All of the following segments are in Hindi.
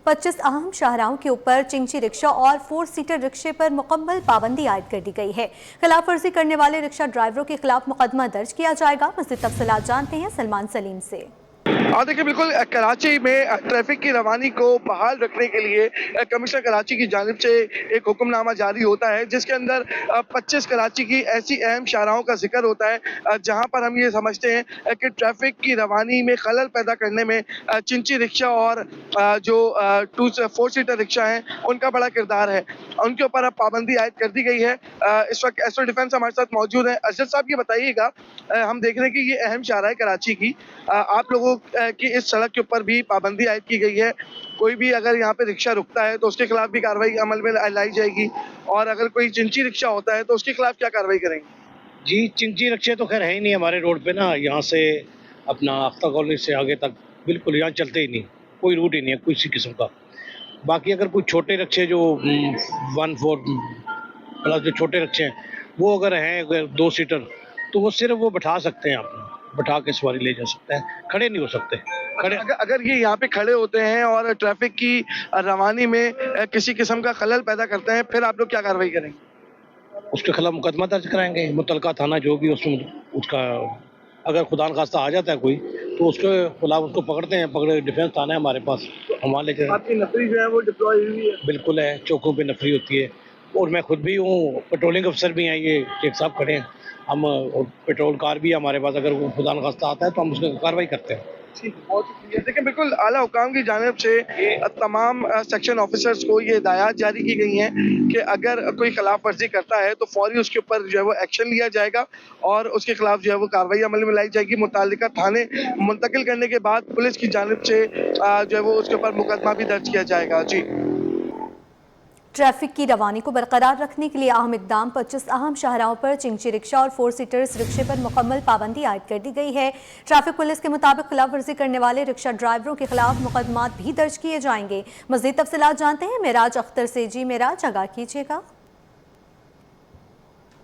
25 अहम शाहराहों के ऊपर चिंची रिक्शा और 4 सीटर रिक्शे पर मुकम्मल पाबंदी आयद कर दी गई है। खिलाफ वर्जी करने वाले रिक्शा ड्राइवरों के खिलाफ मुकदमा दर्ज किया जाएगा। मज़ीद तफसीलात जानते हैं सलमान सलीम से। देखिए, बिल्कुल कराची में ट्रैफिक की रवानी को बहाल रखने के लिए कमिश्नर कराची की जानिब से एक हुक्मनामा जारी होता है, जिसके अंदर 25 कराची की ऐसी अहम शाहराहों का जिक्र होता है जहां पर हम ये समझते हैं कि ट्रैफिक की रवानी में खलल पैदा करने में चिंची रिक्शा और जो 4 सीटर रिक्शा हैं उनका बड़ा किरदार है। उनके ऊपर अब पाबंदी आयद कर दी गई है। इस वक्त एसओ डिफेंस हमारे साथ मौजूद है। अरशद साहब, ये बताइएगा, हम देख रहे हैं कि ये अहम शाहरा है कराची की, आप लोगों की इस सड़क के ऊपर भी पाबंदी आयद की गई है। कोई भी अगर यहाँ पे रिक्शा रुकता है तो उसके खिलाफ भी कार्रवाई अमल में लाई जाएगी, और अगर कोई चिंची रिक्शा होता है तो उसके खिलाफ क्या कार्रवाई करेंगे? जी, चिंची रिक्शे तो खैर है ही नहीं हमारे रोड पे ना, यहाँ से अपना अख्तर कॉलोनी से आगे तक बिल्कुल यहाँ चलते ही नहीं, कोई रूट ही नहीं है किसी किस्म का। बाकी अगर कोई छोटे रिक्शे जो 1-4 प्लस जो छोटे रिक्शे हैं वो अगर हैं, अगर 2 सीटर, तो वो सिर्फ वो बैठा सकते हैं, आप बैठा के सवारी ले जा सकते हैं, खड़े नहीं हो सकते। खड़े अगर ये यहाँ पे खड़े होते हैं और ट्रैफिक की रवानी में किसी किस्म का खलल पैदा करते हैं, फिर आप लोग क्या कार्रवाई करेंगे? उसके खिलाफ मुकदमा दर्ज कराएंगे। मुतलका थाना जो भी उसमें उसका अगर खुदा न खास्ता आ जाता है कोई, तो उसके खिलाफ उसको पकड़ते हैं। पकड़े डिफेंस थाना है हमारे पास, हम लेके। आपकी नफरी जो है वो डिप्लॉय हुई है? बिल्कुल है, चौकों पे नफरी होती है, और मैं खुद भी हूँ, पेट्रोलिंग अफसर भी हैं, ये शेख साहब खड़े हैं, हम पेट्रोल कार भी है हमारे पास। अगर वो खुदा न खास्ता आता है तो हम उस पर कार्रवाई करते हैं। देखिए, बिल्कुल आला हुकाम की जानिब से तमाम सेक्शन ऑफिसर्स को ये हिदायत जारी की गई हैं कि अगर कोई खिलाफ वर्जी करता है तो फौरी उसके ऊपर जो है वो एक्शन लिया जाएगा और उसके खिलाफ जो है वो कार्रवाई अमल में लाई जाएगी। मुतालिका थाने मुंतकिल करने के बाद पुलिस की जानिब से जो है वो उसके ऊपर मुकदमा भी दर्ज किया जाएगा। जी, ट्रैफिक की रवानी को बरकरार रखने के लिए अहम इकदाम 25 अहम शाहराहों पर चिंची रिक्शा और 4 सीटर्स रिक्शे पर मुकम्मल पाबंदी आयद कर दी गई है। ट्रैफिक पुलिस के मुताबिक खिलाफ वर्जी करने वाले रिक्शा ड्राइवरों के खिलाफ मुकदमात भी दर्ज किए जाएंगे। मज़ीद तफसीलात जानते हैं मेराज अख्तर से। जी मेराज, आगाह कीजिएगा।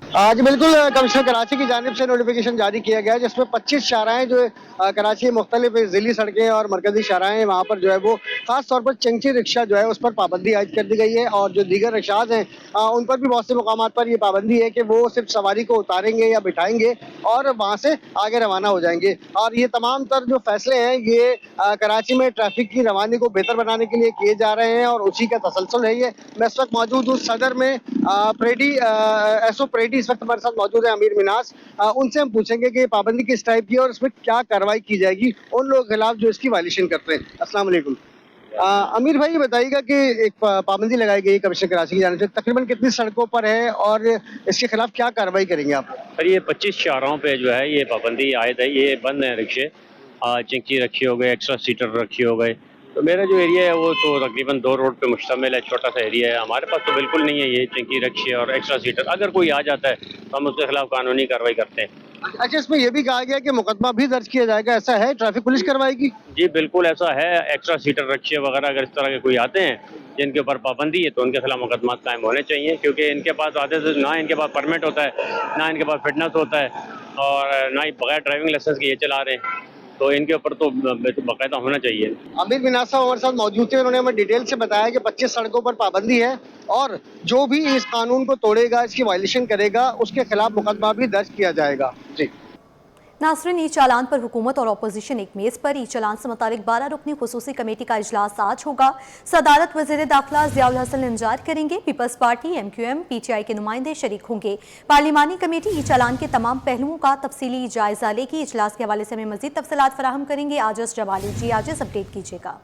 आज बिल्कुल कमिश्नर कराची की जानिब से नोटिफिकेशन जारी किया गया है, जिसमें 25 शाहराएँ जो कराची की मुख्तलिफ ज़िली सड़कें और मरकजी शाहराएँ हैं, वहाँ पर जो है वो खास तौर पर चिंची रिक्शा जो है उस पर पाबंदी आयद कर दी गई है। और जो दीगर रिक्शाज हैं उन पर भी बहुत से मुकामात पर ये पाबंदी है कि वो सिर्फ सवारी को उतारेंगे या बिठाएंगे और वहाँ से आगे रवाना हो जाएंगे। और ये तमाम तर जो फैसले हैं ये कराची में ट्रैफिक की रवानी को बेहतर बनाने के लिए किए जा रहे हैं और उसी का तसलसल है ये। मैं इस वक्त मौजूद हूँ सदर में, एसओ परेडी इस वक्त हमारे साथ मौजूद है, अमीर मिनास। उनसे हम पूछेंगे कि पाबंदी किस टाइप की है और इसमें क्या कार्रवाई की जाएगी उन लोगों के खिलाफ जो इसकी वायलेशन करते हैं। अस्सलाम वालेकुम। अमीर भाई, ये बताइएगा कि एक पाबंदी लगाई गई कमिश्नर कराची की जानिब से, तकरीबन कितनी सड़कों पर है और इसके खिलाफ क्या कार्रवाई करेंगे आप? सर, ये 25 शाहराहों पे जो है ये पाबंदी आयद है। ये बंद है रिक्शे, चिंकी रखी हो गए, एक्स्ट्रा सीटर रखी हो गए। तो मेरा जो एरिया है वो तो तकरीबन 2 रोड पे मुश्तमिल है, छोटा सा एरिया है। हमारे पास तो बिल्कुल नहीं है ये चिंकी रिक्शे और एक्स्ट्रा सीटर। अगर कोई आ जाता है तो हम उसके खिलाफ कानूनी कार्रवाई करते हैं। अच्छा, इसमें यह भी कहा गया कि मुकदमा भी दर्ज किया जाएगा, ऐसा है? ट्रैफिक पुलिस करवाएगी? जी बिल्कुल ऐसा है। एक्स्ट्रा सीटर रिक्शे वगैरह अगर इस तरह के कोई आते हैं जिनके ऊपर पाबंदी है तो उनके खिलाफ मुकदमा कायम होने चाहिए, क्योंकि इनके पास आते से ना इनके पास परमिट होता है, ना इनके पास फिटनेस होता है, और ना ही बगैर ड्राइविंग लाइसेंस के ये चला रहे हैं। तो इनके ऊपर तो बाकायदा होना चाहिए। अमीर मिनास साहब हमारे साथ मौजूद थे, उन्होंने हमें डिटेल से बताया कि 25 सड़कों पर पाबंदी है और जो भी इस कानून को तोड़ेगा, इसकी वायलेशन करेगा, उसके खिलाफ मुकदमा भी दर्ज किया जाएगा। जी नाज़रीन, ई चालान पर हुकूमत और अपोजिशन एक मेज़ पर। ई चालान से मुतालिक 12 रुकनी खुसूसी कमेटी का इजलास आज होगा। सदारत वज़ीर दाखिला ज़ियाउल हसन इंजार करेंगे। पीपल्स पार्टी, MQM, PTI के नुमाइंदे शरीक होंगे। पार्लिमानी कमेटी ई चालान के तमाम पहलुओं का तफसीली जायजा लेगी। इजलास के हवाले से हमें मज़ीद तफसीलात फराहम करेंगे आजिज़ जमाली। जी आजिज़, अपडेट कीजिएगा।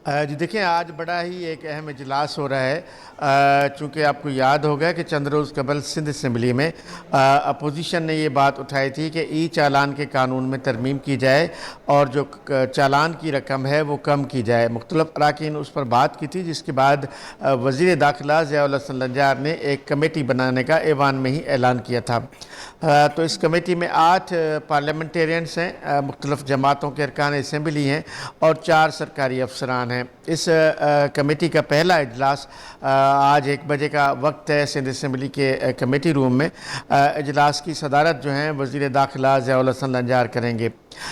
जी देखिए, आज बड़ा ही एक अहम इजलास हो रहा है। चूँकि आपको याद होगा कि चंद रोज़ कबल सिंध असम्बली में अपोजिशन ने ये बात उठाई थी कि ई चालान के कानून में तरमीम की जाए और जो चालान की रकम है वो कम की जाए। मुख्तलिफ अराकीन उस पर बात की थी, जिसके बाद वज़ीर दाखिला ज़ियाउल हसन इंजार ने एक कमेटी बनाने का ऐवान में ही ऐलान किया था। तो इस कमेटी में 8 पार्लियामेंटेरियंस हैं, मुख्तलिफ जमातों के अरकान असम्बली हैं और 4 सरकारी अफसरान मेहमान हैं। इस कमेटी का पहला इजलास आज 1 बजे का वक्त है सिंध असम्बली के कमेटी रूम में। इजलास की सदारत जो हैं वज़ीर दाखिला ज़ियाउल हसन लंजार करेंगे।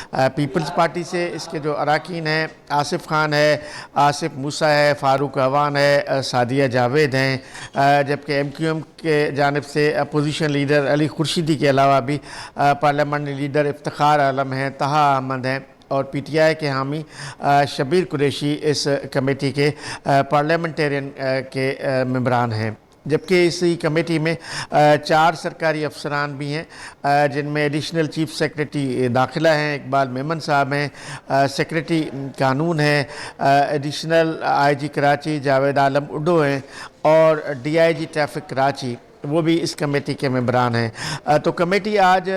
पीपल्स पार्टी से इसके जो अरकान हैं, आसिफ खान है, आसिफ मूसा है, फ़ारूक अवान है, सादिया जावेद हैं, जबकि MQM के जानिब से अपोजिशन लीडर अली खुर्शीदी के अलावा भी पार्लियामेंट्री लीडर इफ्तिखार आलम हैं, तहा अहमद हैं और PTI के हामी शबीर कुरैशी इस कमेटी के पार्लियामेंटेरियन के मेंबरान हैं। जबकि इसी कमेटी में 4 सरकारी अफसरान भी हैं, जिनमें एडिशनल चीफ सेक्रेटरी दाखिला हैं इकबाल मेमन साहब हैं, सेक्रेटरी कानून हैं, एडिशनल IG कराची जावेद आलम उड्डो हैं और DIG ट्रैफिक कराची वो भी इस कमेटी के मेंबरान हैं। तो कमेटी आज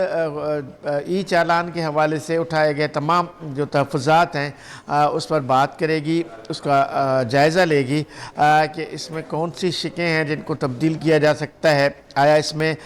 ई चालान के हवाले से उठाए गए तमाम जो तहफ़्फ़ुज़ात हैं उस पर बात करेगी, उसका जायज़ा लेगी कि इसमें कौन सी शिकें हैं जिनको तब्दील किया जा सकता है। आया इसमें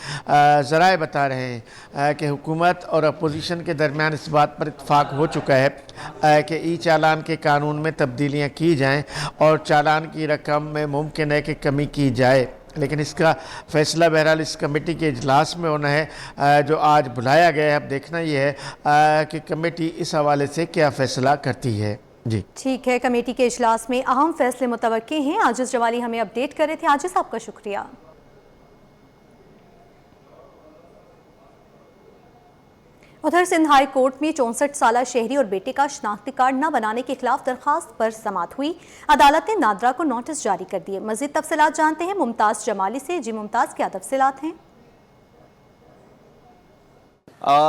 ज़राए बता रहे हैं कि हुकूमत और अपोजिशन के दरमियान इस बात पर इत्फाक हो चुका है कि ई चालान के कानून में तब्दीलियाँ की जाएँ और चालान की रकम में मुमकिन है कि कमी की जाए, लेकिन इसका फ़ैसला बहरहाल इस कमेटी के इजलास में होना है जो आज बुलाया गया है। अब देखना ये है कि कमेटी इस हवाले से क्या फ़ैसला करती है। जी ठीक है, कमेटी के इजलास में अहम फैसले मुतवक्के हैं। आजिज़ जवाली हमें अपडेट कर रहे थे। आजिज़, आपका शुक्रिया। उधर सिंध हाई कोर्ट में 64 साला शहरी और बेटे का शनाख्ती कार्ड न बनाने के खिलाफ दरखास्त पर समाअत हुई। अदालत ने नादरा को नोटिस जारी कर दिए। मज़ीद तफसीलात जानते हैं मुमताज़ जमाली से। जी मुमताज़, क्या तफसीलात हैं?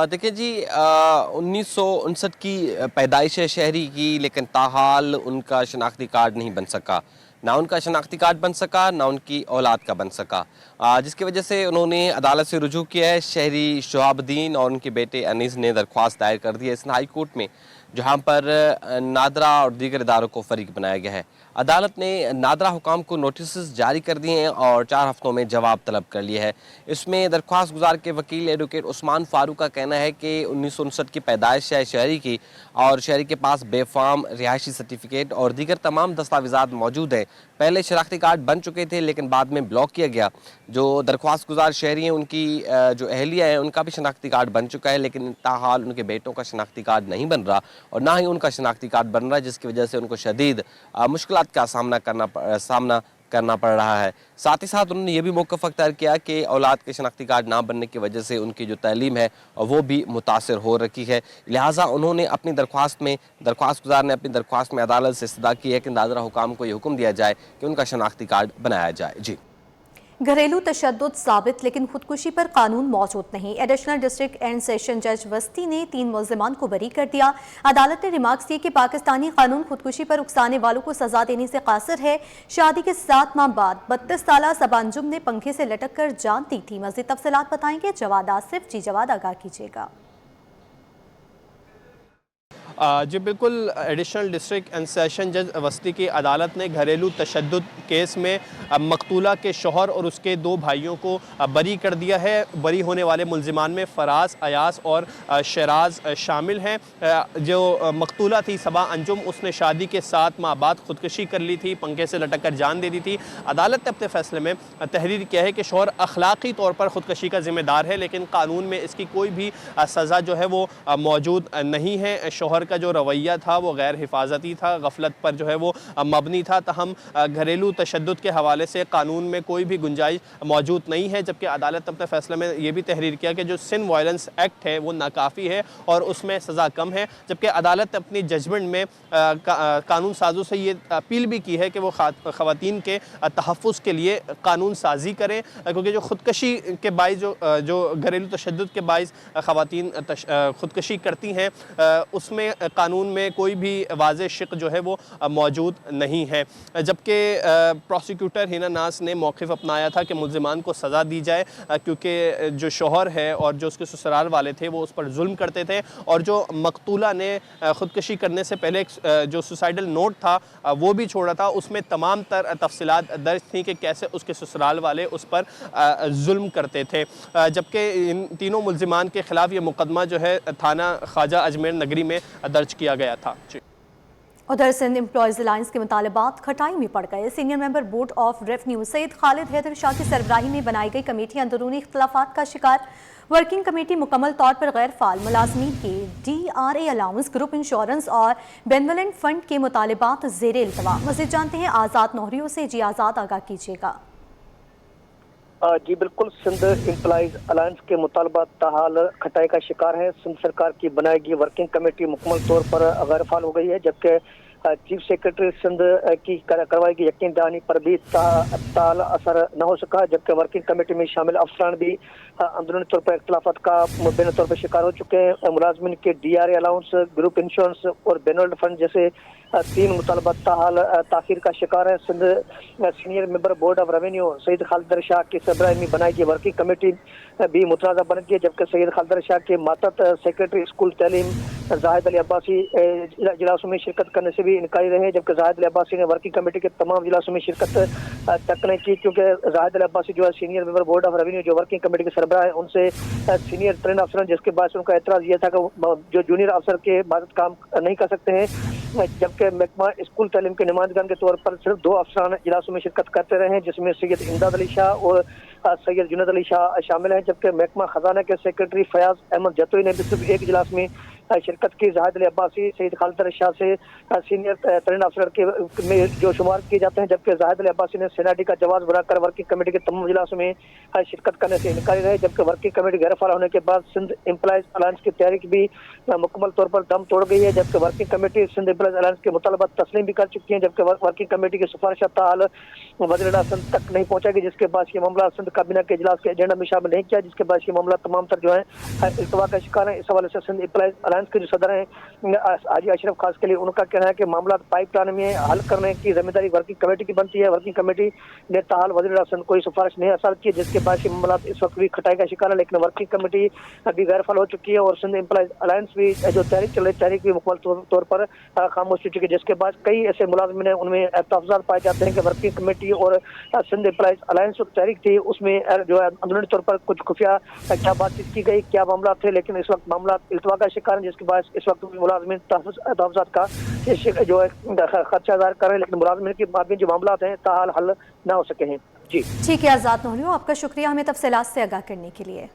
देखिए जी, 1959 की पैदाइश है शहरी की, लेकिन ताहाल उनका शनाख्ती कार्ड नहीं बन सका। ना उनका शनाख्ती कार्ड बन सका, ना उनकी औलाद का बन सका, जिसकी वजह से उन्होंने अदालत से रुजू किया है। शहरी शुहाबुद्दीन और उनके बेटे अनीस ने दरख्वास्त दायर कर दी है सिंध हाई कोर्ट में, जहां पर नादरा और दीगर इदारों को फरीक बनाया गया है। अदालत ने नादरा हुकाम को नोटिस जारी कर दिए हैं और 4 हफ्तों में जवाब तलब कर लिया है। इसमें दरख्वास्त गुजार के वकील एडवोकेट उस्मान फारूक का कहना है कि 1959 की पैदाइश है शहरी की और शहरी के पास बेफाम रिहायशी सर्टिफिकेट और दीगर तमाम दस्तावेजात मौजूद हैं। पहले शनाख्ती कार्ड बन चुके थे लेकिन बाद में ब्लॉक किया गया। जो दरख्वास्त गुजार शहरी हैं उनकी जो अहलिया है उनका भी शनाख्ती कार्ड बन चुका है, लेकिन ताहाल उनके बेटों का शनाख्ती कार्ड नहीं बन रहा और ना ही उनका शनाख्ती कार्ड बन रहा है, जिसकी वजह से उनको शदीद मुश्किलात का सामना करना पड़ रहा है। साथ ही साथ उन्होंने ये भी मौक़िफ़ अख्तियार किया कि औलाद के शनाख्ती कार्ड ना बनने की वजह से उनकी जो तालीम है वो भी मुतासर हो रखी है। लिहाजा उन्होंने अपनी दरख्वास्त गुजार ने अपनी दरख्वास्त में अदालत से इस्तदा की है कि नादरा हुकाम को ये हुक्म दिया जाए कि उनका शनाख्ती कार्ड बनाया जाए। जी, घरेलू तशद्दुद साबित, लेकिन खुदकुशी पर कानून मौजूद नहीं। एडिशनल डिस्ट्रिक्ट एंड सेशन जज वस्ती ने 3 मुल्ज़िमान को बरी कर दिया। अदालत ने रिमार्क्स दिए कि पाकिस्तानी कानून खुदकुशी पर उकसाने वालों को सजा देने से कासिर है। शादी के 7 माह बाद 32 साला सबा अंजुम ने पंखे से लटक कर जान दी थी। मज़ीद तफसीलात बताएंगे जवाद आसिफ। जी जवाद, आगाह कीजिएगा। जी बिल्कुल, एडिशनल डिस्ट्रिक्ट एंड सेशन जज वस्ती की अदालत ने घरेलू तशद्दुद केस में मकतूला के शौहर और उसके 2 भाइयों को बरी कर दिया है। बरी होने वाले मुल्जिमान में फराज, अयास और शराज शामिल हैं। जो मकतूला थी सबा अंजुम, उसने शादी के 7 माह बाद खुदकुशी कर ली थी, पंखे से लटक कर जान दे दी थी। अदालत ने अपने फैसले में तहरीर किया है कि शौहर अखलाकी तौर पर खुदकुशी का जिम्मेदार है, लेकिन कानून में इसकी कोई भी सज़ा जो है वो मौजूद नहीं है। शौहर का जो रवैया था वो गैर हिफाजती था, गफलत पर जो है वो मबनी था। तहम घरेलू तशद्दुद के हवाले से कानून में कोई भी गुंजाइश मौजूद नहीं है। जबकि अदालत ने अपने फैसले में ये भी तहरीर किया कि जो सिंध वायलेंस एक्ट है वो नाकाफ़ी है और उसमें सज़ा कम है। जबकि अदालत ने अपनी जजमेंट में कानून साजों से ये अपील भी की है कि वो ख़वातीन के तहफ़्फ़ुज़ के लिए कानून साजी करें, क्योंकि जो खुदकशी के बाइस जो घरेलू तशद्दुद के बाइस ख़वातीन खुदकशी करती हैं उसमें कानून में कोई भी वाज़ेह शिक जो है वो मौजूद नहीं है। जबकि प्रोसिक्यूटर हिना नास ने मौक़िफ़ अपनाया था कि मुल्ज़िमान को सज़ा दी जाए, क्योंकि जो शौहर है और जो उसके ससुराल वाले थे वो उस पर जुल्म करते थे और जो मकतूला ने ख़ुदकशी करने से पहले जो सुसाइडल नोट था वो भी छोड़ा था, उसमें तमाम तर तफसीलात दर्ज थी कि कैसे उसके ससुराल वाले उस पर जुल्म करते थे। जबकि इन तीनों मुल्ज़िमान के ख़िलाफ़ ये मुकदमा जो है थाना ख्वाजा अजमेर नगरी में दर्ज किया गया था। जी उधर सिंध एम्प्लॉयज अलायंस के मुतालबात खटाई में पड़ गए। Senior member board of revenue Syed Khalid Haider Shah की सरबराही में बनाई गई कमेटी अंदरूनी इख्तलाफात का शिकार। वर्किंग कमेटी मुकम्मल तौर पर गैर फाल मुलाजमीन के DRA अलाउंस, ग्रुप इंश्योरेंस और बेनवलेंट फंड के मुतालबात ज़ेर इल्तवा। मज़ीद जानते हैं आज़ाद नौहरियों से। जी आज़ाद, आगाह कीजिएगा। जी बिल्कुल, सिंध एम्प्लॉयज अलायंस के मुतालबात ताहाल खटाई का शिकार है। सिंध सरकार की बनाई गई वर्किंग कमेटी मुकम्मल तौर पर गैर फाल हो गई है, जबकि चीफ सेक्रेटरी सिंध की करवाई गई यकीन दहानी पर भी ताल असर न हो सका, जबकि वर्किंग कमेटी में शामिल अफसरान भी अंदरूनी तौर पर इख्तलाफात का मुबैना तौर पर शिकार हो चुके हैं। मुलाजमिन के DRA अलाउंस, ग्रुप इंश्योरेंस और बेनवलेंट फंड जैसे 3 मुतालबात ताहाल ताखीर का शिकार है। Sindh senior member board of revenue Syed Khalid Shah की सरबराही में बनाई गई वर्किंग कमेटी भी मुतनाज़ा बन गई, जबकि सैयद खालिद शाह के मातहत सेक्रेटरी स्कूल तालीम जाहिद अली अब्बासी इजलासों में शिरकत करने से भी इनकारी रहे, जबकि जाहिद अली अब्बासी ने वर्किंग कमेटी के तमाम इजलासों में शिरकत तक नहीं की, क्योंकि जाहिद अली अब्बासी जो है senior member board of revenue जो वर्किंग कमेटी के सरबराह है, उनसे सीनियर ट्रेन अफसर, जिसके बाद उनका एतराज़ यह था कि जो जूनियर अफसर के बाद काम नहीं कर सकते हैं, जबकि महकमा स्कूल तालीम के नुमाइंदगान के तौर पर सिर्फ 2 अफसरान इजलासों में शिरकत करते रहे, जिसमें सैयद इमदाद अली शाह और सैयद जुनैद अली शाह शामिल हैं, जबकि महकमा खजाना के सेक्रेटरी फयाज अहमद जतोई ने भी सिर्फ एक इजलास में शिरकत की। जाहिद अली अब्बासी सैयद खालिद शाह से सीनियर तरीन अफसर के में जो शुमार किए जाते हैं, जबकि जाहिद अली अब्बासी ने सेनाडी का जवाब बनाकर वर्किंग कमेटी के तमाम इजलासों में शिरकत करने से इनकारी रहे, जबकि वर्किंग कमेटी गैर फाल होने के बाद सिंध एम्प्लॉयज अलायंस की तहरीक भी मुकम्मल तौर पर दम तोड़ गई है, जबकि working committee Sindh employees alliance के मुतालबात तस्लीम भी कर चुकी हैं, जबकि वर्किंग कमेटी की सिफारिशा ताल वज़ीर सिंध तक नहीं पहुंचाएगी, जिसके बाद ये मामला सिंध काबीना के इजलास के एजेंडा में शामिल नहीं किया, जिसके बाद ये मामला तमाम तर जो है इल्तवा का शिकार है। इस हवाले से सिंध एम्प्लॉयज अलायंस के जो सदर हैं हाजी अशरफ खास के लिए उनका कहना है कि मामला पाइपलाइन में हल करने की जिम्मेदारी वर्किंग कमेटी की बनती है। वर्किंग कमेटी ने ताहाल वज़ीर सिंध कोई सिफारिश नहीं असर की, जिसके बाद ये मामला इस वक्त भी खटाई का शिकार है, लेकिन वर्किंग कमेटी अभी गैर फाल हो चुकी है और सिंध एम्प्लॉयज अलायंस भी जो तहरीक चल रही तहरीक भी मुकम्मल तौर पर खामोश हो चुकी है, जिसके बाद कई ऐसे मुलाजिम हैं उनमें तहफ़्ज़ात पाए जाते हैं कि वर्किंग कमेटी और सिंध एम्प्लॉयज अलायंस जो तहरीक थी उसमें जो है अंदरूनी तौर पर कुछ खुफिया क्या बातचीत की गई, क्या मामला थे, लेकिन इस वक्त मामला इल्तवा का शिकार है, जिसके बाद इस वक्त मुलाजिम तहफ़्फ़ात का जो है खर्चा ज़ाहिर कर रहे हैं, लेकिन मुलाजिम के माबीन जो मामला हैं ताहाल हल ना हो सके हैं। जी ठीक है आज़ाद नौहरियों, आपका शुक्रिया हमें तफसीलात से आगाह करने के लिए।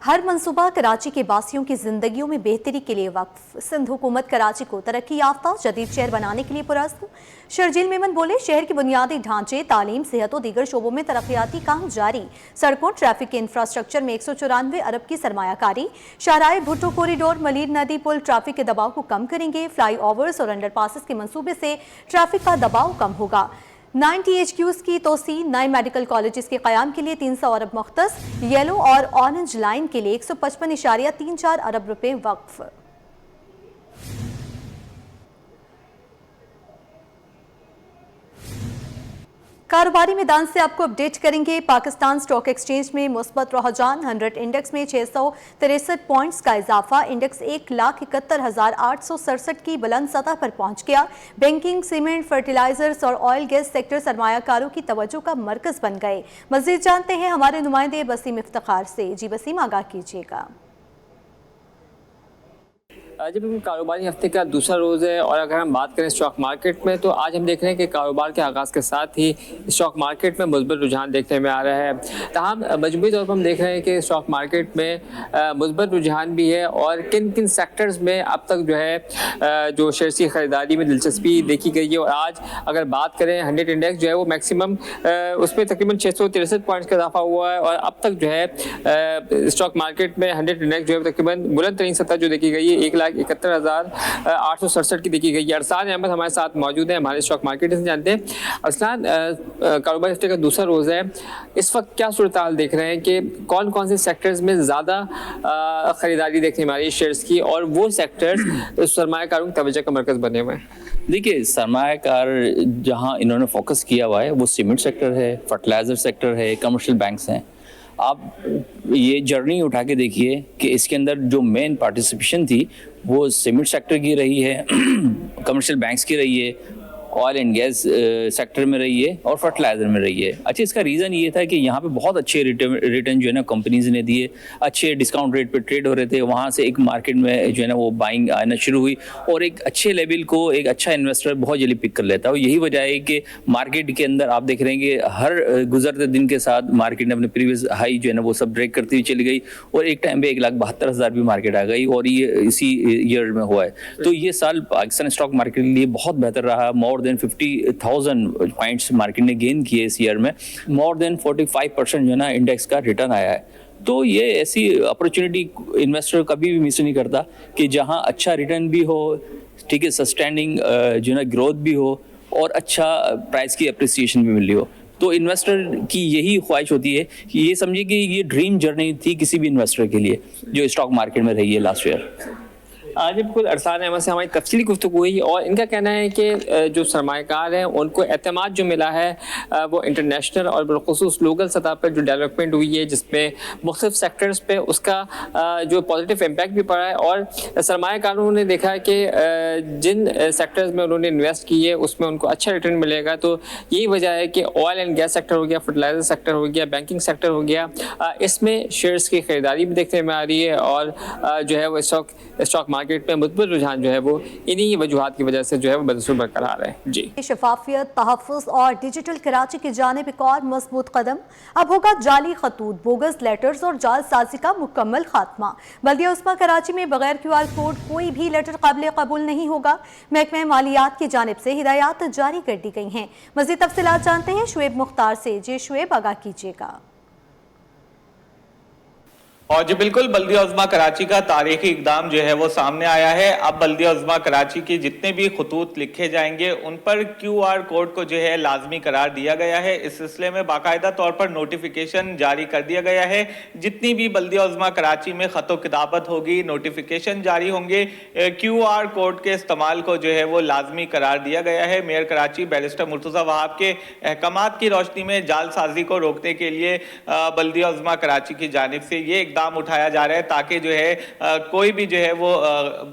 हर मंसूबा कराची के बासियों की जिंदगियों में बेहतरी के लिए वक्फ। सिंध हुकूमत कराची को तरक्की याफ्ता जदीद शहर बनाने के लिए पुरअज़्म। शर्जील मेमन बोले, शहर के बुनियादी ढांचे, तालीम, सेहत और दीगर शोबों में तरक्याती काम जारी। सड़कों, ट्रैफिक के इंफ्रास्ट्रक्चर में 194 अरब की सरमायाकारी। शाहराह भुट्टो कॉरिडोर, मलीर नदी पुल ट्रैफिक के दबाव को कम करेंगे। फ्लाई ओवर्स और अंडरपासेस के मंसूबे से ट्रैफिक का दबाव कम होगा। 9 THQs की तोसी, नए मेडिकल कॉलेजेस के क़याम के लिए 300 अरब मुख्तस। येलो और ऑरेंज लाइन के लिए 155.34 अरब रुपए वक्फ। कारोबारी मैदान से आपको अपडेट करेंगे। पाकिस्तान स्टॉक एक्सचेंज में मुस्बत रुझान, 100 इंडेक्स में 663 पॉइंट्स का इजाफा। इंडेक्स 1,71,867 की बुलंद सतह पर पहुंच गया। बैंकिंग, सीमेंट, फर्टिलाइजर्स और ऑयल गैस सेक्टर सरमायाकारों की तवज्जो का मरकज बन गए। मजीद जानते हैं हमारे नुमाइंदे वसीम इफ्तिखार से। जी वसीम, आगाह कीजिएगा। जब कारोबारी हफ्ते का दूसरा रोज़ है और अगर हम बात करें स्टॉक मार्केट में, तो आज हम देख रहे हैं कि कारोबार के आगाज़ के साथ ही स्टॉक मार्केट में मुस्बत रुझान देखने में आ रहा है। तमाम मजमूई तौर पर हम देख रहे हैं कि स्टॉक मार्केट में मुस्बत रुझान भी है और किन किन सेक्टर्स में अब तक जो है जो शेयर्स की ख़रीदारी में दिलचस्पी देखी गई है। और आज अगर बात करें 100 इंडेक्स जो है वो मैक्सिमम उसमें तकरीबन 663 पॉइंट्स का इजाफा हुआ है और अब तक जो है स्टॉक मार्केट में 100 इंडेक्स जो है तकरीबन बुलंद तरीन सतह जो देखी गई है 1,71,867 की देखी गई है। अरसान अहमद हमारे साथ मौजूद है, हमारे स्टॉक मार्केट से जानते हैं। अरसान, कारोबारी हफ्ते का दूसरा रोज़ है, इस वक्त क्या सूरत हाल देख रहे हैं कि कौन कौन से सेक्टर्स में ज़्यादा ख़रीदारी देखने में आ रही है शेयर्स की, और वो सेक्टर्स सरमायाकारों की तवज्जो का मरकज़ बने हुए हैं? देखिए, सरमायाकार जहाँ इन्होंने फोकस किया हुआ है वो सीमेंट सेक्टर है, फर्टिलाइज़र सेक्टर है, कमर्शियल बैंक्स हैं। आप ये जर्नी उठा के देखिए कि इसके अंदर जो मेन पार्टिसिपेशन थी वो सीमेंट सेक्टर की रही है, कमर्शियल बैंक्स की रही है, ऑयल एंड गैस सेक्टर में रही है और फर्टिलाइजर में रही है। अच्छा, इसका रीज़न ये था कि यहाँ पे बहुत अच्छे रिटर्न जो है ना कंपनीज ने दिए, अच्छे डिस्काउंट रेट पे ट्रेड हो रहे थे। वहाँ से एक मार्केट में जो है ना वो बाइंग आना शुरू हुई और एक अच्छे लेवल को एक अच्छा इन्वेस्टर बहुत जल्दी पिक कर लेता है। और यही वजह है कि मार्केट के अंदर आप देख रहे हैं कि हर गुजरते दिन के साथ मार्केट ने अपने प्रीवियस हाई जो है ना वो सब ब्रेक करती हुई चली गई और एक टाइम पे 1,72,000 भी मार्केट आ गई और ये इसी ईयर में हुआ है। तो ये साल पाकिस्तान स्टॉक मार्केट के लिए बहुत बेहतर रहा। मोर देन 50,000 पॉइंट्स मार्केट ने गेन किए इस ईयर में। मोर देन 45% जो है ना इंडेक्स का रिटर्न आया है। तो ये ऐसी अपॉर्चुनिटी इन्वेस्टर कभी भी मिस नहीं करता कि जहां अच्छा रिटर्न भी हो, ठीक है, सस्टेनिंग जो है ना ग्रोथ भी हो और अच्छा प्राइस की अप्रिसिएशन भी मिली हो। तो इन्वेस्टर की यही ख्वाहिश होती है कि ये समझिए कि ये ड्रीम जर्नी थी किसी भी इन्वेस्टर के लिए जो स्टॉक मार्केट में रही है लास्ट ईयर। आज बिल्कुल अरसान अहमद से हमारी तफसीली गुफ्तगू हुई और इनका कहना है कि जो सरमायाकार हैं उनको एतमाद जो मिला है वो इंटरनेशनल और बिलखुसूस लोकल सतह पर जो डेवलपमेंट हुई है जिसमें मुख्तलिफ सेक्टर्स पे उसका जो पॉजिटिव इम्पैक्ट भी पड़ा है। और सरमायाकारों ने देखा है कि जिन सेक्टर्स में उन्होंने इन्वेस्ट की है उसमें उनको अच्छा रिटर्न मिलेगा। तो यही वजह है कि ऑयल एंड गैस सेक्टर हो गया, फर्टिलाइजर सेक्टर हो गया, बैंकिंग सेक्टर हो गया, इसमें शेयर्स की खरीदारी भी देखने में आ रही है और जो है वो स्टॉक मार्केट में मुस्बत रुझान जो है वो इन्हीं वजूहात की वजह से जो है वो बदसूर बरकरार है। जी, शफाफियत, तहफ़्फ़ुज़ और डिजिटल कराची की जानिब एक और मजबूत कदम। अब होगा जाली खतूत, बोगस लेटर्स और जालसाजी का मुकम्मल खात्मा। बल्दिया उस्मा कराची में बगैर QR कोड कोई भी लेटर काबिल कबूल नहीं होगा। महकमा मालियात की जानिब से हिदायत जारी कर दी गई हैं। मज़ीद तफसीलात जानते हैं शुएब मुख्तार से। जी शुएब, आगाह कीजिएगा। और जी बिल्कुल, बल्दिया उज़्मा कराची का तारीखी इकदाम जो है वो सामने आया है। अब बल्दिया उज़्मा कराची की जितने भी खतूत लिखे जाएंगे उन पर QR कोड को जो है लाजमी करार दिया गया है। इस सिलसिले में बाकायदा तौर पर नोटिफिकेशन जारी कर दिया गया है। जितनी भी बल्दिया उज़्मा कराची में खतो किताबत होगी, नोटिफिकेशन जारी होंगे, QR कोड के इस्तेमाल को जो है वो लाजमी करार दिया गया है। मेयर कराची बैरिस्टर मुर्तज़ा वहाब के अहकामात की रोशनी में जालसाजी को रोकने के लिए बल्दिया उज़्मा कराची की जानिब से ये इकदाम उठाया जा रहा है ताकि जो है कोई भी जो है वो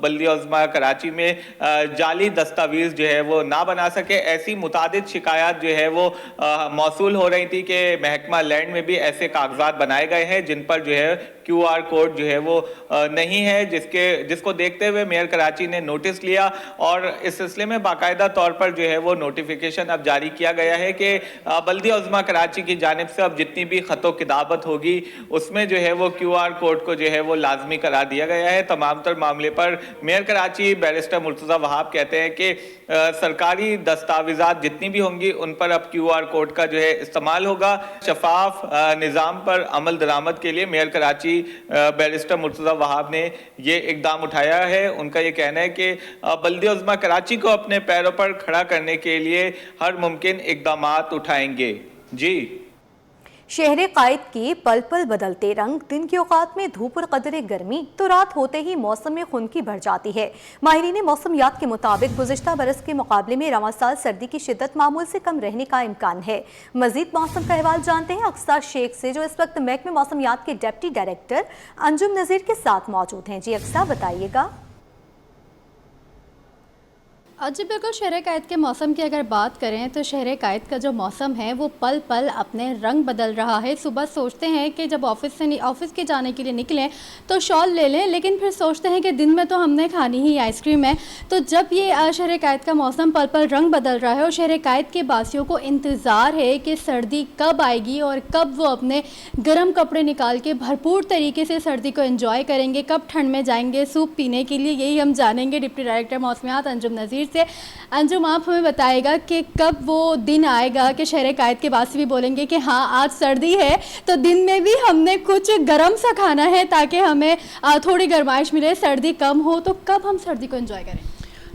बल्दिया उज़्मा कराची में जाली दस्तावेज जो है वो ना बना सके। ऐसी मुतादिद शिकायत जो है वो मौसूल हो रही थी कि महकमा लैंड में भी ऐसे कागजात बनाए गए हैं जिन पर जो है QR कोड जो है वो नहीं है, जिसको देखते हुए मेयर कराची ने नोटिस लिया और इस सिलसिले में बाकायदा तौर पर जो है वो नोटिफिकेशन अब जारी किया गया है कि बल्दिया उज़्मा कराची की जानिब से अब जितनी भी खतो किताबत होगी उसमें जो है वो QR कोड को जो है वो लाजमी करार दिया गया है। तमाम तर मामले पर मेयर कराची बैरिस्टर मुर्तज़ा वहाब कहते हैं कि सरकारी दस्तावेजात जितनी भी होंगी उन पर अब QR कोड का जो है इस्तेमाल होगा। शफाफ निज़ाम पर अमल दरामद के लिए मेयर कराची बैरिस्टर मुर्तज़ा वहाब ने ये इकदाम उठाया है। उनका ये कहना है कि बल्दिया उज़्मा कराची को अपने पैरों पर खड़ा करने के लिए हर मुमकिन इकदामात उठाएंगे। जी, शहर कायद के पल पल बदलते रंग, दिन के औकात में धूप और कदरे गर्मी तो रात होते ही मौसम में खुनकी बढ़ जाती है। माहिरीन मौसमियात के मुताबिक गुज़िश्ता बरस के मुकाबले में रवां साल सर्दी की शिद्दत मामूल से कम रहने का इम्कान है। मजीद मौसम का अहवाल जानते हैं अक्सा शेख से जो इस वक्त महकमे मौसमियात के डिप्टी डायरेक्टर अंजुम नज़ीर के साथ मौजूद हैं। जी अक्सा, बताइएगा। जी बिल्कुल, शहर कायद के मौसम की अगर बात करें तो शहर कायद का जो मौसम है वो पल पल अपने रंग बदल रहा है। सुबह सोचते हैं कि जब ऑफिस के जाने के लिए निकलें तो शॉल ले लें, लेकिन फिर सोचते हैं कि दिन में तो हमने खानी ही आइसक्रीम है। तो जब ये शहर कायद का मौसम पल पल रंग बदल रहा है और शहर कायद के बासियों को इंतज़ार है कि सर्दी कब आएगी और कब वो अपने गर्म कपड़े निकाल के भरपूर तरीके से सर्दी को एंजॉय करेंगे, कब ठंड में जाएंगे सूप पीने के लिए, यही हम जानेंगे डिप्टी डायरेक्टर मौसमियात अंजुम नज़ीर से। अंजुम, आप हमें बताएगा कि कब वो दिन आएगा कि शहर कायद के बासी भी बोलेंगे कि हाँ आज सर्दी है तो दिन में भी हमने कुछ गर्म सा खाना है ताकि हमें थोड़ी गर्माइश मिले, सर्दी कम हो। तो कब हम सर्दी को एंजॉय करें?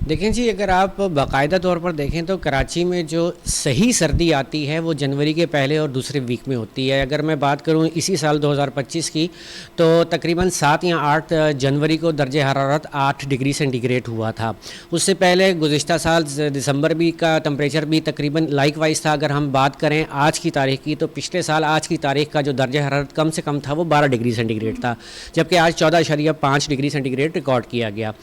देखें जी, अगर आप बाकायदा तौर पर देखें तो कराची में जो सही सर्दी आती है वो जनवरी के पहले और दूसरे वीक में होती है। अगर मैं बात करूं इसी साल 2025 की तो तकरीबन 7 या 8 जनवरी को दर्जे हरारत 8 डिग्री सेंटीग्रेड हुआ था। उससे पहले गुज़िश्ता साल दिसंबर भी का टेम्परेचर भी तकरीबन लाइक वाइज था। अगर हम बात करें आज की तारीख की तो पिछले साल आज की तारीख का जो दर्जा हरारत कम से कम था वो 12 डिग्री सेंटीग्रेड था, जबकि आज 14.5 डिग्री सेंटीग्रेड रिकॉर्ड किया गया।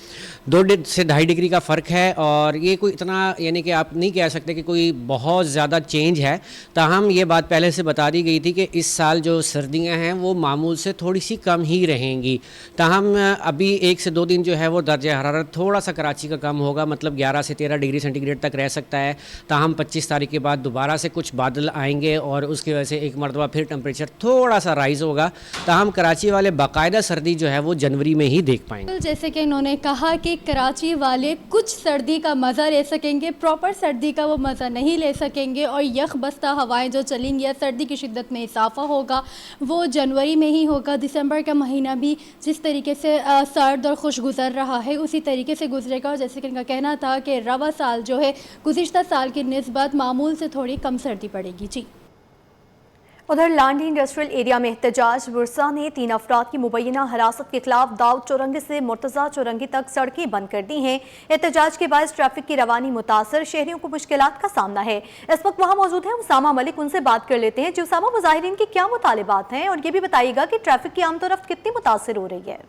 2 से 2.5 डिग्री का फ़र्क है और ये कोई इतना यानी कि आप नहीं कह सकते कि कोई बहुत ज़्यादा चेंज है। ताहम ये बात पहले से बता दी गई थी कि इस साल जो सर्दियां हैं वो मामूल से थोड़ी सी कम ही रहेंगी। ताहम अभी 1 से 2 दिन जो है वो दर्जा हरारत थोड़ा सा कराची का कम होगा, मतलब 11 से 13 डिग्री सेंटीग्रेड तक रह सकता है। ताहम 25 तारीख के बाद दोबारा से कुछ बादल आएंगे और उसकी वजह से एक मरतबा फिर टेम्परेचर थोड़ा सा राइज़ होगा। ताहम कराची वाले बाकायदा सर्दी जो है वो जनवरी में ही देख पाएंगे। जैसे कि इन्होंने कहा कि कराची वाले कुछ सर्दी का मज़ा ले सकेंगे, प्रॉपर सर्दी का वो मज़ा नहीं ले सकेंगे और यख बस्ता हवाएं जो चलेंगी या सर्दी की शिद्दत में इजाफा होगा वो जनवरी में ही होगा। दिसंबर का महीना भी जिस तरीके से सर्द और खुश गुजर रहा है उसी तरीके से गुजरेगा। और जैसे कि इनका कहना था कि रवा साल जो है गुज़िश्ता साल की निस्बत मामूल से थोड़ी कम सर्दी पड़ेगी। जी, उधर लांडी इंडस्ट्रियल एरिया में एहतजाज बुरसा ने 3 अफराद की मुबैना हिरासत के खिलाफ दाऊद चौरंगी से मुर्तज़ा चौरंगी तक सड़कें बंद कर दी हैं। एहतजाज के बाद ट्रैफिक की रवानी मुतासर, शहरियों को मुश्किलात का सामना है। इस वक्त वहाँ मौजूद है उसामा मलिक, उनसे बात कर लेते हैं। जी उसामा, मुजाहिरीन की क्या मुतालिबात हैं और ये भी बताइएगा कि ट्रैफिक की आमतौर रफ्त कितनी मुतासर हो रही है?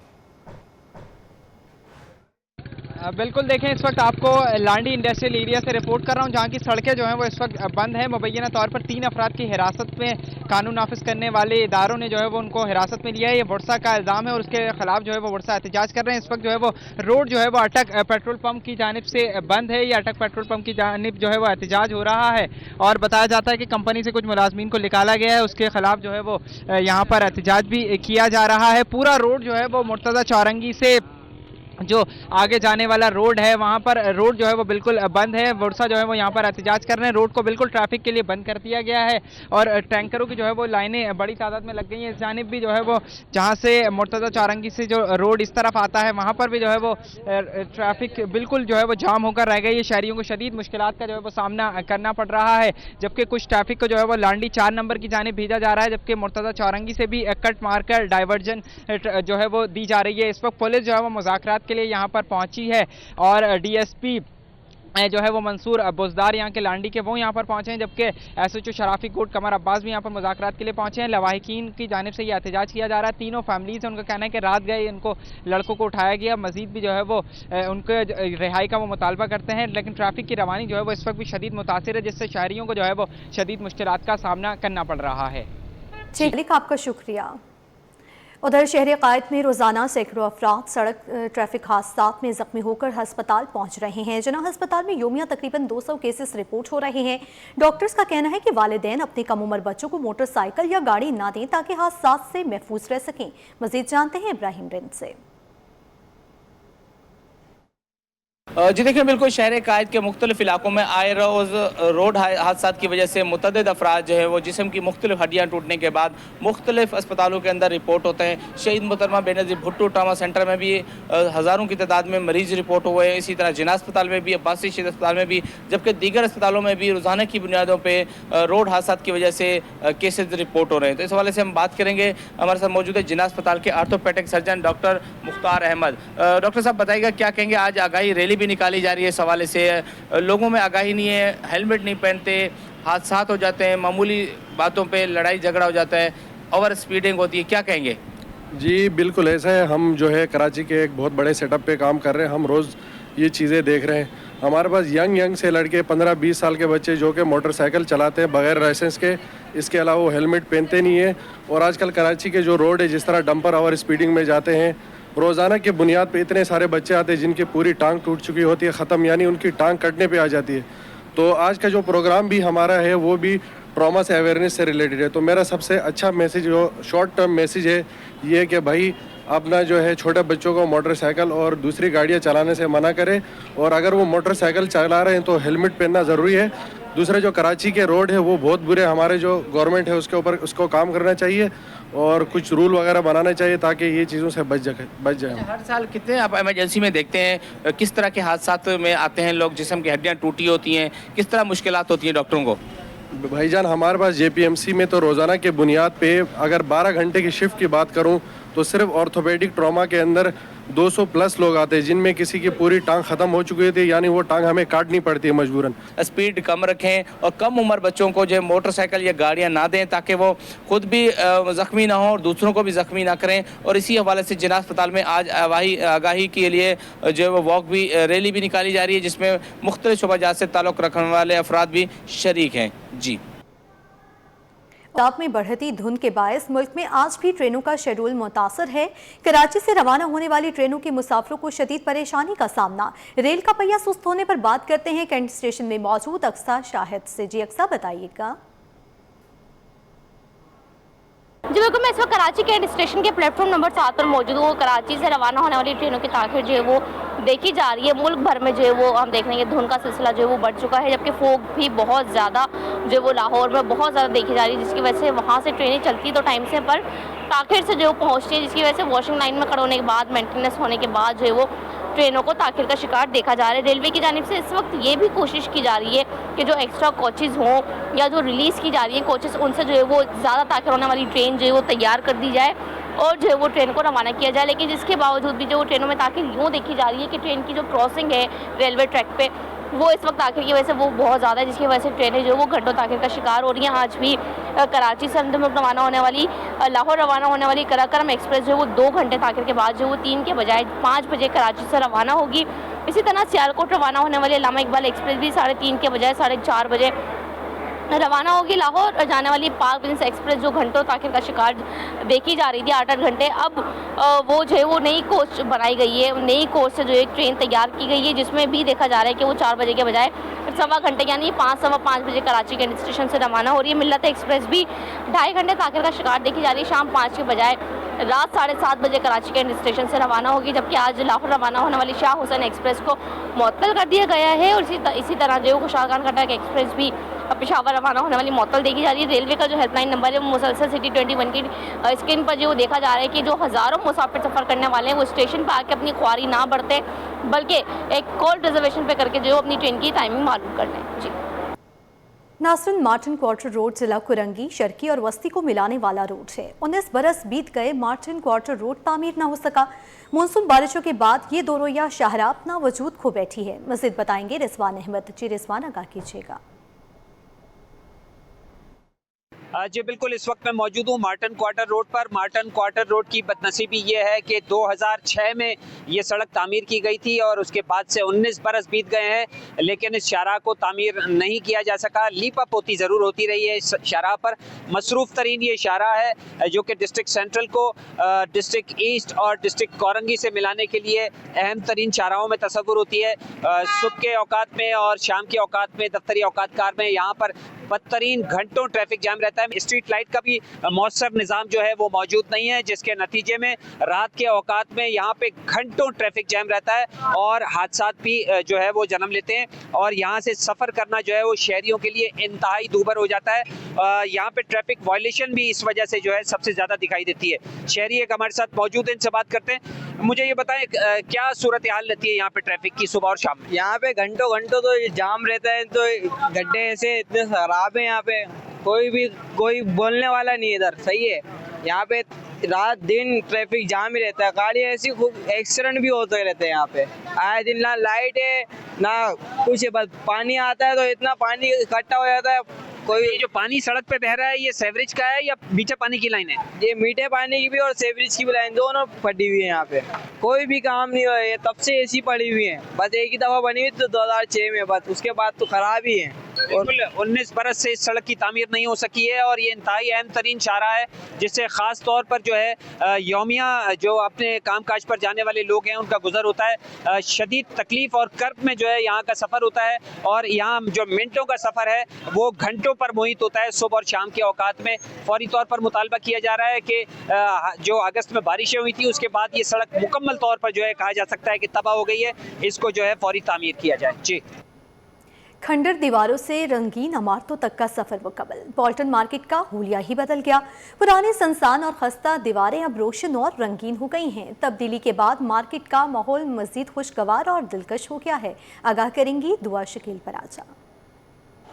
बिल्कुल देखें, इस वक्त आपको लांडी इंडस्ट्रियल एरिया से रिपोर्ट कर रहा हूं जहां की सड़कें जो हैं वो इस वक्त बंद है। मुबैना तौर पर 3 अफराद की हिरासत में कानून नाफिज करने वाले इदारों ने जो है वो उनको हिरासत में लिया है। ये वर्षा का इल्ज़ाम है और उसके खिलाफ जो है वो वर्षा एहतजाज कर रहे हैं। इस वक्त जो है वो रोड जो है वो अटक पेट्रोल पंप की जानिब से बंद है। ये अटक पेट्रोल पंप की जानिब जो है वो एहतजाज हो रहा है और बताया जाता है कि कंपनी से कुछ मुलाजमीन को निकाला गया है, उसके खिलाफ जो है वो यहाँ पर एहतजाज भी किया जा रहा है। पूरा रोड जो है वो मुर्तज़ा चौरंगी से जो आगे जाने वाला रोड है वहाँ पर रोड जो है वो बिल्कुल बंद है। वर्षा जो है वो यहाँ पर एहतजाज कर रहे हैं। रोड को बिल्कुल ट्रैफिक के लिए बंद कर दिया गया है और टैंकरों की जो है वो लाइनें बड़ी तादाद में लग गई हैं। इस जानिब भी जो है वो जहाँ से मुर्तज़ा चौरंगी से जो रोड इस तरफ आता है वहाँ पर भी जो है वो ट्रैफिक बिल्कुल जो है वो जाम होकर रह गई है। शहरियों को शदीद मुश्किलात का जो है वो सामना करना पड़ रहा है, जबकि कुछ ट्रैफिक को जो है वो लांडी 4 नंबर की जानिब भेजा जा रहा है, जबकि मुर्तज़ा चौरंगी से भी कट मारकर डाइवर्जन जो है वो दी जा रही है। इस वक्त पुलिस जो है वो मुज़ाकरात के लिए यहाँ पर पहुंची है और डीएसपी जो है वो मंसूर बुजदार यहाँ के लांडी के वो यहाँ पर पहुंचे हैं, जबकि एसएचओ शराफी कोट कमर अब्बास भी यहाँ पर मुज़ाकरात के लिए पहुंचे हैं। लवाहिकीन की जानिब से ये एहतजाज किया जा रहा है। तीनों फैमिलीज है, उनका कहना है कि रात गए इनको लड़कों को उठाया गया, मजीद भी जो है वो उनके रिहाई का वो मुतालबा करते हैं। लेकिन ट्रैफिक की रवानी जो है वो इस वक्त भी शदीद मुतासिर है, जिससे शहरियों को जो है वो शदीद मुश्किलात का सामना करना पड़ रहा है। ठीक, आपका शुक्रिया। उधर शहर कायद में रोज़ाना सैकड़ों अफराद सड़क ट्रैफिक हादसात में ज़ख्मी होकर हस्पताल पहुंच रहे हैं। जना अस्पताल में योमिया तकरीबन 200 केसेस रिपोर्ट हो रहे हैं। डॉक्टर्स का कहना है कि वालिदैन अपने कम उम्र बच्चों को मोटरसाइकिल या गाड़ी ना दें ताकि हादसात से महफूज रह सकें। मज़ीद जानते हैं इब्राहिम रिंद से। जी देखिए, बिल्कुल शहर कायद के मुख्तलिफ इलाकों में आए रोज़ रोड हादसा की वजह से मुतअद्दिद अफराद जो है वो जिस्म की मुख्तलिफ हड्डियाँ टूटने के बाद मुख्तलिफ अस्पतालों के अंदर रिपोर्ट होते हैं। शहीद मोहतरमा बेनज़ीर भुट्टो ट्रामा सेंटर में भी हज़ारों की तादाद में मरीज़ रिपोर्ट हुए हैं। इसी तरह जिना अस्पताल में भी, अब्बासी शहीद अस्पताल में भी, जबकि दीगर अस्पतालों में भी रोज़ाना की बुनियादों पर रोड हादसा की वजह से केसेज रिपोर्ट हो रहे हैं। तो इस हवाले से हम बात करेंगे। हमारे साथ मौजूद है जिना अस्पताल के orthopaedic surgeon doctor Mukhtar Ahmad. Doctor साहब बताइएगा, क्या कहेंगे, आज आगाही रैली भी निकाली जा रही है, इस हवाले से लोगों में आगाही नहीं है, हेलमेट नहीं पहनते, हादसात हो जाते हैं, मामूली बातों पे लड़ाई झगड़ा हो जाता है, ओवर स्पीडिंग होती है, क्या कहेंगे? जी बिल्कुल ऐसा है। हम जो है कराची के एक बहुत बड़े सेटअप पे काम कर रहे हैं। हम रोज़ ये चीज़ें देख रहे हैं। हमारे पास यंग से लड़के 15-20 साल के बच्चे जो कि मोटरसाइकिल चलाते हैं बगैर लाइसेंस के, इसके अलावा वो हेलमेट पहनते नहीं है। और आजकल कराची के जो रोड है, जिस तरह डंपर ओवर स्पीडिंग में जाते हैं, रोज़ाना की बुनियाद पे इतने सारे बच्चे आते हैं जिनकी पूरी टांग टूट चुकी होती है, ख़त्म, यानी उनकी टांग कटने पे आ जाती है। तो आज का जो प्रोग्राम भी हमारा है वो भी ट्रॉमा से अवेयरनेस से रिलेटेड है। तो मेरा सबसे अच्छा मैसेज, जो शॉर्ट टर्म मैसेज है, ये कि भाई अपना जो है छोटे बच्चों को मोटरसाइकिल और दूसरी गाड़ियाँ चलाने से मना करें, और अगर वो मोटरसाइकिल चला रहे हैं तो हेलमेट पहनना ज़रूरी है। दूसरे जो कराची के रोड है वो बहुत बुरे, हमारे जो गवर्नमेंट है उसके ऊपर उसको काम करना चाहिए और कुछ रूल वगैरह बनाने चाहिए ताकि ये चीज़ों से बच जाए। हर साल कितने आप इमरजेंसी में देखते हैं, किस तरह के हादसा में आते हैं लोग, जिस्म की हड्डियाँ टूटी होती हैं, किस तरह मुश्किलात होती है डॉक्टरों को? भाईजान हमारे पास JPMC में तो रोज़ाना के बुनियाद पे अगर 12 घंटे की शिफ्ट की बात करूं तो सिर्फ ऑर्थोपेडिक ट्रॉमा के अंदर 200 प्लस लोग आते हैं, जिनमें किसी की पूरी टांग ख़त्म हो चुकी थी, यानी वो टांग हमें काटनी पड़ती है मजबूरन। स्पीड कम रखें और कम उम्र बच्चों को जो है मोटरसाइकिल या गाड़ियां ना दें, ताकि वो खुद भी ज़ख्मी ना हो और दूसरों को भी ज़ख्मी ना करें। और इसी हवाले से जिला अस्पताल में आज आगाही के लिए जो है वो वॉक भी, रैली भी निकाली जा रही है, जिसमें मुख्तलिफ शुबाजात से ताल्लुक़ रखने वाले अफराद भी शरीक हैं। जी। ताप में बढ़ती धुंध के बायस मुल्क में आज भी ट्रेनों का शेड्यूल मुतासर है। कराची से रवाना होने वाली ट्रेनों के मुसाफिरों को शदीद परेशानी का सामना। रेल का पहिया सुस्त होने पर बात करते हैं कैंट स्टेशन में मौजूद अक्सा शाहिद से। जी अक्सा, बताइएगा। जी बिल्कुल, मैं इस वक्त कराची कैंट स्टेशन के प्लेटफॉर्म नंबर 7 पर मौजूद हूँ। कराची से रवाना होने वाली ट्रेनों की ताख़ीर जो है वो देखी जा रही है। मुल्क भर में जो है वो हम देख रहे हैं धुंध का सिलसिला जो है वो बढ़ चुका है, जबकि फोग भी बहुत ज़्यादा जो है वो लाहौर में बहुत ज़्यादा देखी जा रही है, जिसकी वजह से वहाँ से ट्रेनें चलती तो टाइम से पर ताख़ीर से जो पहुँचती है, जिसकी वजह से वॉशिंग लाइन में खड़े होने के बाद, मेंटेनेंस होने के बाद जो है वो ट्रेनों को ताख़ीर का शिकार देखा जा रहा है। रेलवे की जानिब से इस वक्त ये भी कोशिश की जा रही है कि जो एक्स्ट्रा कोचेज़ हों या जो रिलीज़ की जा रही है कोचेज़, उनसे जो है वो ज़्यादा ताख़ीर होने वाली ट्रेन जो है वो तैयार कर दी जाए और जो है वो ट्रेन को रवाना किया जाए। लेकिन जिसके बावजूद भी जो वो ट्रेनों में ताख़ीर यूँ देखी जा रही है कि ट्रेन की जो क्रॉसिंग है रेलवे ट्रैक पे, वो इस वक्त ताख़ीर की वजह से वो बहुत ज़्यादा है, जिसकी वजह से ट्रेनें जो वो घंटों ताख़ीर का शिकार हो रही हैं। आज भी कराची से अंदर रवाना होने वाली, लाहौर रवाना होने वाली कराकरम एक्सप्रेस जो है वो 2 घंटे ताख़ीर के बाद जो वो 3 के बजाय 5 बजे कराची से रवाना होगी। इसी तरह सियालकोट रवाना होने वाली अल्लामा इकबाल एक्सप्रेस भी 3:30 के बजाय 4:30 बजे रवाना होगी। लाहौर जाने वाली पाक प्रिंस एक्सप्रेस जो घंटों ताख़ीर का शिकार देखी जा रही थी, 8-8 घंटे, अब वो जो है वो नई कोच बनाई गई है, नई कोच से जो एक ट्रेन तैयार की गई है, जिसमें भी देखा जा रहा है कि वो 4 बजे के बजाय 1.25 घंटे यानी 5-5 बजे कराची के स्टेशन से रवाना हो रही है। मिल्लत एक्सप्रेस भी 2.5 घंटे ताख़ीर का शिकार देखी जा रही है, शाम 5 के बजाय रात 7:30 बजे कराची के स्टेशन से रवाना होगी। जबकि आज लाहौर रवाना होने वाली शाह हुसैन एक्सप्रेस को मुअत्तल कर दिया गया है और इसी तरह जो खुशहाल खान खट्टक एक्सप्रेस भी पेशावर रवाना होने वाली मुअत्तल देखी जा रही है। रेलवे का जो हेल्पलाइन नंबर है वो मुसलसल सिटी 21 की स्क्रीन पर जो देखा जा रहा है कि जो हज़ारों मुसाफिर सफ़र करने वाले हैं वो स्टेशन पर आके अपनी ख्वारी ना बढ़ते, बल्कि एक कॉल रिजर्वेशन पे करके जो अपनी ट्रेन की टाइमिंग मालूम कर लें। जी नासरिन, मार्टिन क्वार्टर रोड जिला कुरंगी, शर्की और वस्ती को मिलाने वाला रोड है। 19 बरस बीत गए, मार्टिन क्वार्टर रोड तामीर न हो सका। मानसून बारिशों के बाद ये दो रोया शाहराह अपना वजूद खो बैठी है। मज़ीद बताएंगे रिजवान अहमद। जी रिजवान, आगाह कीजिएगा। जी बिल्कुल, इस वक्त मैं मौजूद हूँ मार्टिन क्वार्टर रोड पर। मार्टिन क्वार्टर रोड की बदनसीबी ये है कि 2006 में ये सड़क तामीर की गई थी और उसके बाद से 19 बरस बीत गए हैं, लेकिन इस शाहराह को तामीर नहीं किया जा सका। लीप अप होती ज़रूर होती रही है इस शाहराह पर। मसरूफ़ तरीन ये शाहराह है जो कि डिस्ट्रिक्ट सेंट्रल को डिस्ट्रिक्ट ईस्ट और डिस्ट्रिक्ट कोरंगी से मिलाने के लिए अहम तरीन शाहराहों में तस्वुर होती है। सुबह के औकात में और शाम के औकात में, दफ्तरी औकात कार में यहाँ पर बदतरीन घंटों ट्रैफिक जाम रहता है। स्ट्रीट लाइट का भी मौसर निज़ाम जो है वो मौजूद नहीं है, जिसके नतीजे में रात के औकात में यहाँ पे घंटों ट्रैफिक जैम रहता है और हादसात भी जो है वो जन्म लेते हैं और यहाँ से सफ़र करना जो है वो शहरियों के लिए इंतहाई दूभर हो जाता है। यहाँ पे ट्रैफिक वायलेशन भी इस वजह से जो है सबसे ज़्यादा दिखाई देती है। शहरी एक हमारे साथ मौजूद है, इनसे बात करते हैं। मुझे ये बताएं क्या सूरत हाल रहती है यहाँ पे ट्रैफिक की सुबह और शाम में? यहाँ पे घंटों तो जाम रहता है, तो गड्ढे ऐसे इतने खराब है, यहाँ पे कोई बोलने वाला नहीं है। इधर सही है, यहाँ पे रात दिन ट्रैफिक जाम ही रहता है। गाड़ी ऐसी खूब एक्सीडेंट भी होते रहते हैं यहाँ पे आए दिन। ना लाइट है ना कुछ है, बस पानी आता है तो इतना पानी इकट्ठा हो जाता है। ये जो पानी सड़क पे बह रहा है ये सेवरेज का है या मीठे पानी की लाइन है? ये मीठे पानी की भी और सेवरेज की भी लाइन दोनों फटी हुई है। यहाँ पे कोई भी काम नहीं हुआ है, तब से ऐसी पड़ी हुई है। बस एक ही दफा बनी हुई तो 2006 में, बस उसके बाद तो खराब ही है। और 19 बरस से इस सड़क की तामीर नहीं हो सकी है और ये इंतहाई अहम तरीन शाहराह है, जिससे ख़ास तौर पर जो है यौमिया जो अपने काम काज पर जाने वाले लोग हैं उनका गुजर होता है। शदीद तकलीफ़ और कर्ब में जो है यहाँ का सफ़र होता है और यहाँ जो मिनटों का सफ़र है वो घंटों पर मोहित होता है। सुबह और शाम के औकात में फौरी तौर पर मुतालबा किया जा रहा है कि जो अगस्त में बारिशें हुई थी उसके बाद ये सड़क मुकम्मल तौर पर जो है कहा जा सकता है कि तबाह हो गई है, इसको जो है फौरी तामीर किया जाए। जी। खंडर दीवारों से रंगीन इमारतों तक का सफर मुकम्मल। पॉल्टन मार्केट का हुलिया ही बदल गया। पुराने संसान और खस्ता दीवारें अब रोशन और रंगीन हो गई हैं। तब्दीली के बाद मार्केट का माहौल मजीद खुशगवार और दिलकश हो गया है। आगाह करेंगी दुआ शकील पराजा।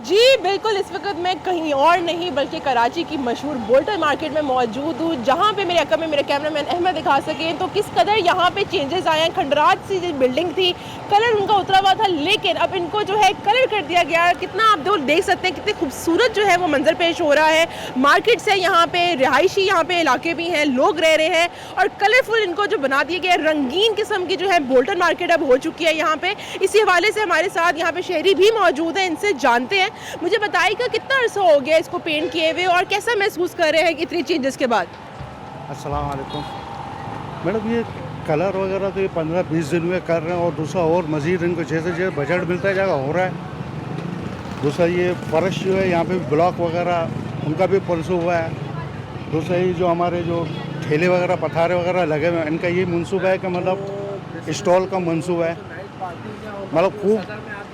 जी बिल्कुल, इस वक्त मैं कहीं और नहीं बल्कि कराची की मशहूर बोल्टन मार्केट में मौजूद हूँ, जहाँ पे मेरे अकब में मेरे कैमरामैन अहमद दिखा सकें तो किस कदर यहाँ पे चेंजेस आए हैं। खंडरात सी जो बिल्डिंग थी, कलर उनका उतरा हुआ था, लेकिन अब इनको जो है कलर कर दिया गया है। कितना आप देख सकते हैं कितने खूबसूरत जो है वो मंजर पेश हो रहा है। मार्केट से यहाँ पे रिहायशी यहाँ पे इलाके भी हैं, लोग रह रहे हैं और कलरफुल इनको जो बना दिया गया है, रंगीन किस्म की जो है बोल्टन मार्केट अब हो चुकी है यहाँ पे। इसी हवाले से हमारे साथ यहाँ पे शहरी भी मौजूद हैं, इनसे जानते हैं। मुझे बताइएगा कितना अरसा हो गया इसको पेंट किए हुए और कैसा महसूस कर रहे हैं इतनी चेंजेस के बाद? अस्सलाम वालेकुम मैडम, ये कलर वगैरह तो ये 15-20 दिन में कर रहे हैं और दूसरा और मज़ीद इनको जैसे जैसे बजट मिलता जाएगा हो रहा है। दूसरा ये फर्श जो है यहाँ पे ब्लॉक वगैरह उनका भी मंसूबा हुआ है। दूसरा ये जो हमारे जो ठेले वगैरह पथारे वगैरह लगे हुए हैं इनका ये मंसूबा है कि मतलब स्टॉल का मंसूबा है, मतलब खूब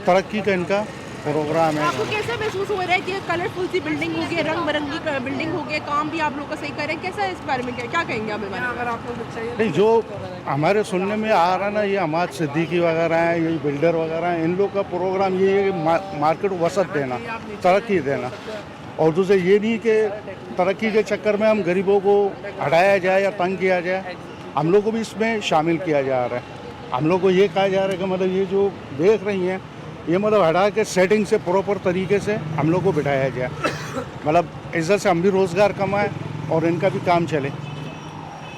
तरक्की का इनका प्रोग्राम है। आपको कैसा महसूस हो रहा है कि कलरफुल सी बिल्डिंग हो गई, रंग बिरंगी बिल्डिंग हो गई, काम भी आप लोग का सही कर रहे हैं, कैसा इस बारे में क्या कहेंगे आप? अगर आप लोग नहीं, जो हमारे सुनने में आ रहा ना, ये हमाद सिद्दीकी वगैरह हैं, ये बिल्डर वगैरह हैं, इन लोग का प्रोग्राम ये है कि मार्केट को वसत देना, तरक्की देना। और दूसरे ये नहीं कि तरक्की के चक्कर में हम गरीबों को हटाया जाए या तंग किया जाए, हम लोग को भी इसमें शामिल किया जा रहा है। हम लोग को ये कहा जा रहा है कि मतलब ये जो देख रही हैं ये मतलब हटा के सेटिंग से प्रॉपर तरीके से हम लोग को बिठाया जाए, मतलब इज्जत से हम भी रोज़गार कमाएं और इनका भी काम चले।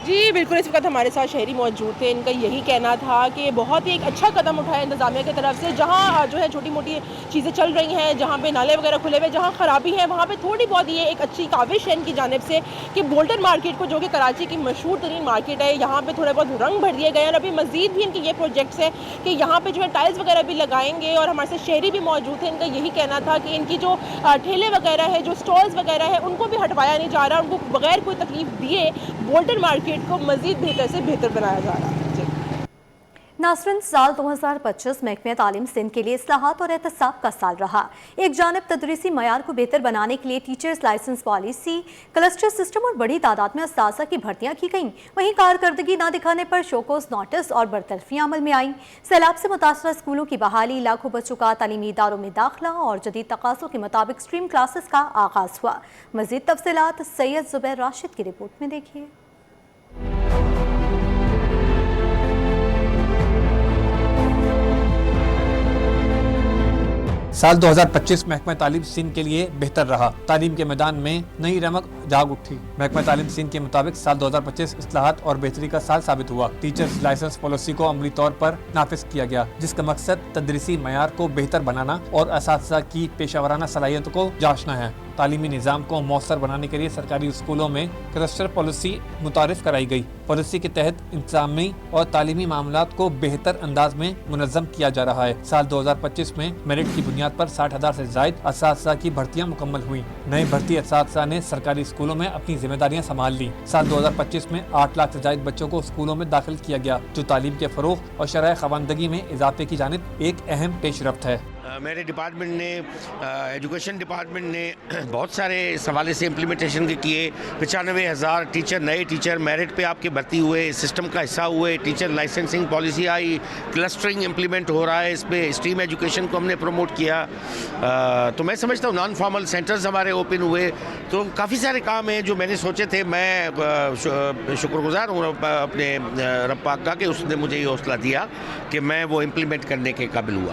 जी बिल्कुल, इस वक्त हमारे साथ शहरी मौजूद थे, इनका यही कहना था कि बहुत ही एक अच्छा कदम उठाया इंतज़ामिया की तरफ से। जहाँ जो है छोटी मोटी चीज़ें चल रही हैं, जहाँ पे नाले वगैरह खुले हुए, जहाँ ख़राबी है वहाँ पे थोड़ी बहुत ये एक अच्छी काविश है इनकी जानिब से कि बोल्टन मार्केट को, जो कि कराची की मशहूर तरीन मार्केट है, यहाँ पर थोड़े बहुत रंग भर दिए गए हैं। और अभी मज़ीद भी इनके ये प्रोजेक्ट्स है कि यहाँ पर जो है टाइल्स वगैरह भी लगाएंगे। और हमारे साथ शहरी भी मौजूद थे, इनका यही कहना था कि इनकी जो ठेले वगैरह है, जो स्टॉल्स वगैरह है, उनको भी हटवाया नहीं जा रहा, उनको बगैर कोई तकलीफ दिए बोल्टन मार्केट को मज़ीद बेहतर से बेहतर बनाया जा रहा है। नाज़रीन, साल 2025 महकमे तालीम सिंध के लिए इस्लाहात और एहतसाब का साल रहा। एक जानब तदरीसी मयार को बेहतर बनाने के लिए teachers licence policy, cluster system और बड़ी तादाद में उस्ताज़ा की भर्तियां की गईं। वहीं कारकर्दगी न दिखाने पर शोकोस नोटिस और बरतरफियां अमल में आईं। सैलाब से मुतासरा स्कूलों की बहाली, लाखों बच्चों का तालीमी इदारों में दाखिला और जदीद तकाज़ों के मुताबिक स्ट्रीम क्लासेस का आगाज़ हुआ। मज़ीद तफसीलात सैयद ज़ुबैर राशिद की रिपोर्ट में देखिए। साल 2025 महकमा तालीम सिंध के लिए बेहतर रहा। तालीम के मैदान में नई रमक जाग उठी। महकमा तालीम सिंध के मुताबिक साल 2025 इस्लाहात और बेहतरी का साल साबित हुआ। टीचर्स लाइसेंस पॉलिसी को अमली तौर पर नाफिज किया गया, जिसका मकसद तदरीसी मयार को बेहतर बनाना और असातिज़ा की पेशावराना सलाहियतों को जांचना है। तालीमी निज़ाम को मौसर बनाने के लिए सरकारी स्कूलों में क्लस्टर पॉलिसी मुतारिफ कराई गई। पॉलिसी के तहत इंतजामी और तालीमी मामलात को बेहतर अंदाज में मुनज़्ज़म किया जा रहा है। साल 2025 में मेरिट की बुनियाद पर 60,000 से ज़ायद असातिज़ा की भर्तियां मुकम्मल हुई। नए भर्ती असातिज़ा ने सरकारी स्कूलों में अपनी जिम्मेदारियां संभाल ली। साल 2025 में 8 लाख से ज़ायद बच्चों को स्कूलों में दाखिल किया गया, जो तालीम के फ़रोग़ और शरह ख़वानदगी में इजाफे की जानिब एक अहम पेशरफ्त है। मेरे डिपार्टमेंट ने, एजुकेशन डिपार्टमेंट ने बहुत सारे इस हवाले से इम्प्लीमेंटेशन के किए। 95,000 टीचर, नए टीचर मेरिट पे आपके भर्ती हुए, सिस्टम का हिस्सा हुए। टीचर लाइसेंसिंग पॉलिसी आई, क्लस्टरिंग इम्प्लीमेंट हो रहा है, इसमें स्ट्रीम एजुकेशन को हमने प्रमोट किया। तो मैं समझता हूँ नॉन फॉर्मल सेंटर्स हमारे ओपन हुए। तो काफ़ी सारे काम हैं जो मैंने सोचे थे। मैं शुक्रगुजार हूँ अपने रब पाक का कि उसने मुझे ये हौसला दिया कि मैं वो इम्प्लीमेंट करने के काबिल हुआ।